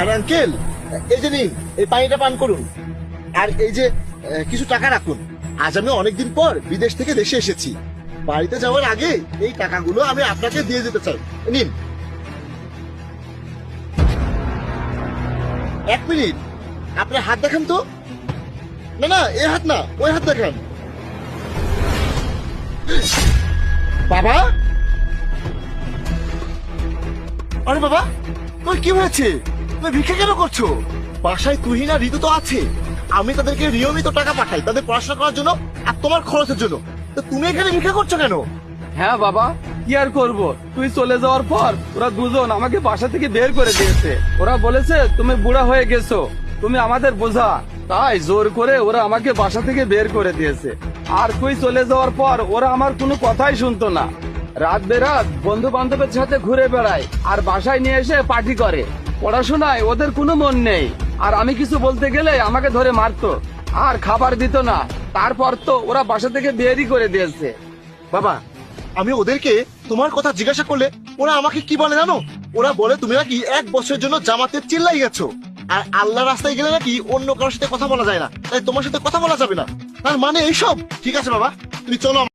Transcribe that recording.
আর uncle, এই যে নিন, এই পানিটা পান করুন, আর এই যে কিছু টাকা রাখুন। আজ আমি অনেকদিন পর বিদেশ থেকে দেশে এসেছি। বাড়িতে যাওয়ার আগে এই টাকাগুলো আমি আপনাকে দিয়ে যেতে চাই। নিন। 1 মিনিট, আপনার হাত দেখান তো। না না, এই হাত না, ওই হাত দেখান। বাবা, আরে বাবা, তোর কি হয়েছে? তুমি ভিক্ষা কেন করছো? বাসায় তুহিন আর ঋতু তো আছে। আমি তাদেরকে নিয়মিত টাকা পাঠাই তাদের পড়াশোনা করার জন্য আর তোমার খরচের জন্য। তো তুমি এখানে ভিক্ষা করছো কেন? হ্যাঁ বাবা, কি আর করব, তুই চলে যাওয়ার পর ওরা দুজন আমাকে বাসা থেকে বের করে দিয়েছে। ওরা বলেছে তুমি বুড়া হয়ে গেছো, তুমি আমাদের বোঝা। তাই জোর করে ওরা আমাকে বাসা থেকে বের করে দিয়েছে। আর তুই চলে যাওয়ার পর ওরা আমার কোনো কথাই শুনতো না। রাত বেরাত বন্ধু বান্ধবের সাথে ঘুরে বেড়ায় আর বাসায় নিয়ে এসে পার্টি করে। পড়াশোনায় ওদের কোনো মন নেই। আর আমি কিছু বলতে গেলে আমাকে ধরে মারতো আর খাবার দিত না। তারপর তো ওরা বাসা থেকে বেরই করে দিয়েছে। বাবা, আমি ওদেরকে তোমার কথা জিজ্ঞাসা করলে ওরা আমাকে কি বলে জানো? ওরা বলে তুমি নাকি 1 বছরের জন্য জামাতে চিল্লাই গেছো, আর আল্লাহ রাস্তায় গেলে নাকি অন্য কারোর সাথে কথা বলা যায় না, তাই তোমার সাথে কথা বলা যাবে না। তার মানে এইসব। ঠিক আছে বাবা, তুমি চলো।